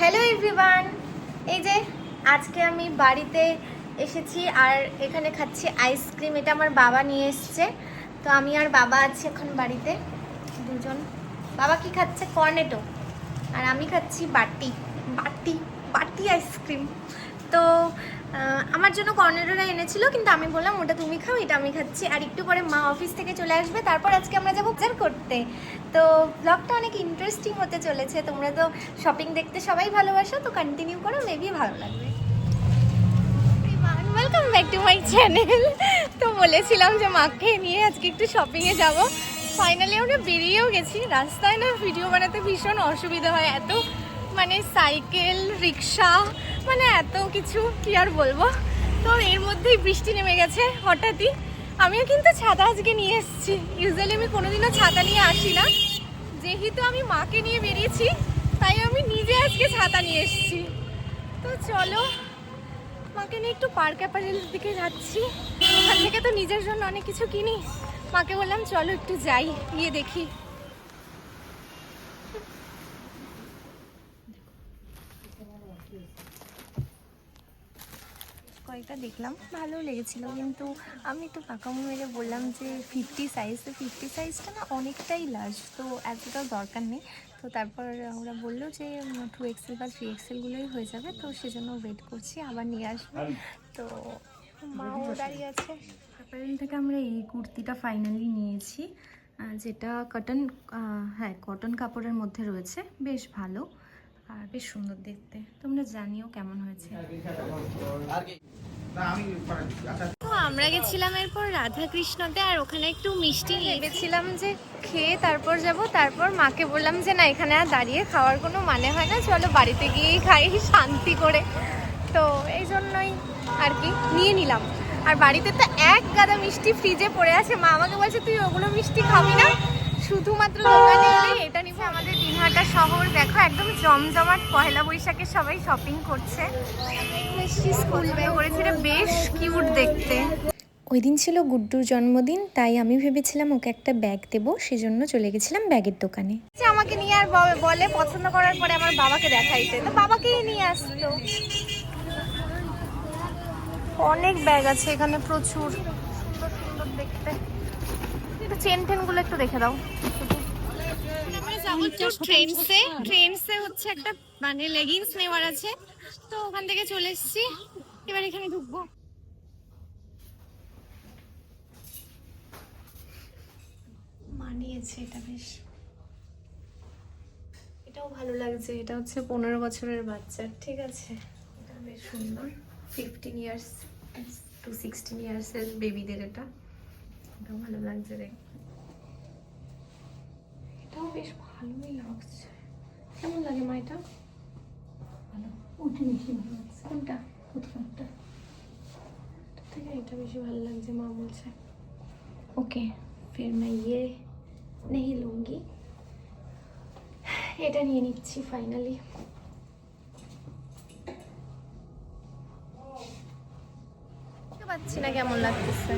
Hello everyone, এই যে আজকে আমি বাড়িতে এসেছি আর এখানে খাচ্ছি আইসক্রিম। এটা আমার বাবা নিয়ে এসছে, তো আমি আর বাবা আছি এখন বাড়িতে দুজন। বাবা কি খাচ্ছে? কর্নেটো, আর আমি খাচ্ছি বাটি বাটি বাটি আইসক্রিম। তো আমার জন্য কর্নেটোটা এনেছিল, কিন্তু আমি বললাম ওটা তুমি খাও, এটা আমি খাচ্ছি। আর একটু পরে মা অফিস থেকে চলে আসবে, তারপর আজকে আমরা যাবো বাজার করতে। তো ব্লগটা অনেক ইন্টারেস্টিং হতে চলেছে। তোমরা তো শপিং দেখতে সবাই ভালোবাসো, তো কন্টিনিউ করো, মেবি ভালো লাগবে। Welcome back to my channel. তো বলেছিলাম যে মাকে নিয়ে আজকে একটু শপিংয়ে যাব। ফাইনালি আমরা বেরিয়েও গেছি। রাস্তায় না ভিডিও বানাতে ভীষণ অসুবিধা হয়, এত মানে সাইকেল রিক্সা, মানে এত কিছু কি আর বলবো। তো এর মধ্যেই বৃষ্টি নেমে গেছে হঠাৎই। আমিও কিন্তু ছাতা আজকে নিয়ে এসেছি। ইউজুয়ালি আমি কোনোদিনও ছাতা নিয়ে আসি না, যেহেতু আমি মাকে নিয়ে বেরিয়েছি তাই আমি নিজে আজকে ছাতা নিয়ে এসেছি। তো চলো, মাকে নিয়ে একটু পার্ক অ্যাপারেলের দিকে যাচ্ছি। ওখান থেকে তো নিজের জন্য অনেক কিছু কিনি। মাকে বললাম চলো একটু যাই, গিয়ে দেখি। কয়েকটা দেখলাম, ভালো লেগেছিল, কিন্তু আমি তো কাকামু মেরে বললাম যে 50 সাইজ। তো 50 সাইজটা না অনেকটাই লার্জ, তো এতটাও দরকার নেই। তো তারপর ওরা বললো যে 2XL বা 3XLগুলোই হয়ে যাবে, তো সেজন্য ওয়েট করছি, আবার নিয়ে আসবে। তো মাও দাঁড়িয়ে আছে। অ্যাপারেল থেকে আমরা এই কুর্তিটা ফাইনালি নিয়েছি, যেটা কটন, হ্যাঁ কটন কাপড়ের মধ্যে রয়েছে, বেশ ভালো আর বেশ সুন্দর দেখতে। তোমরা জানিও কেমন হয়েছে। তো আমরা গেছিলাম এরপর রাধাকৃষ্ণতে, আর ওখানে একটু মিষ্টি ভেবেছিলাম যে খেয়ে তারপর যাব। তারপর মাকে বললাম যে না, এখানে আর দাঁড়িয়ে খাওয়ার কোনো মানে হয় না, চলো বাড়িতে গিয়েই খাই শান্তি করে। তো এই জন্যই আর কি নিয়ে নিলাম। আর বাড়িতে তো এক গাদা মিষ্টি ফ্রিজে পড়ে আছে। মা আমাকে বলছে তুই ওগুলো মিষ্টি খাবি না, শুধুমাত্র দোকানে এলে এটা নিবো। আমাদের দিনহাটা শহর দেখো একদম জমজমাট, পয়লা বৈশাখে সবাই শপিং করছে। স্কুল ব্যাগ করেছে, এটা বেশ কিউট দেখতে। ওই দিন ছিল গুড্ডুর জন্মদিন, তাই আমি ভেবেছিলাম ওকে একটা ব্যাগ দেবো, সেজন্য চলে গেছিলাম ব্যাগের দোকানে। আমাকে নিয়ে আর বলে পছন্দ করার পরে আমার বাবাকে দেখাইতে, তো বাবাকেই নিয়ে আসলো। অনেক ব্যাগ আছে এখানে, প্রচুর সুন্দর সুন্দর দেখতে। চেন টেন গুলো একটু দেখে দাও। আমরা যাবো ট্রেন্ডসে হচ্ছে একটা মানে লেগিংস নেওয়ার আছে, তো ওখান থেকে চলে এসেছি, এবার এখানে ঢুকবো। মানিয়েছে এটা বেশ, এটাও ভালো লাগছে। এটা হচ্ছে 15 বছরের বাচ্চার, ঠিক আছে, এটা বেশ সুন্দর। 15 ইয়ার্স টু 16 ইয়ার্সের বেবিদের এটা, এটাও ভালো লাগছে দেখতে। এটাও বেশ ভালোই লাগছে। কেমন লাগে মা এটা? ভালো, ওটা বেশি ভালো লাগছে। কোনটা? প্রথমটা থেকে এটা বেশি ভালো লাগছে মা বলছে। ওকে, ফির मैं ये नहीं लूँगी, এটা নিয়ে নিচ্ছি ফাইনালি। পাচ্ছি না কেমন লাগতেছে।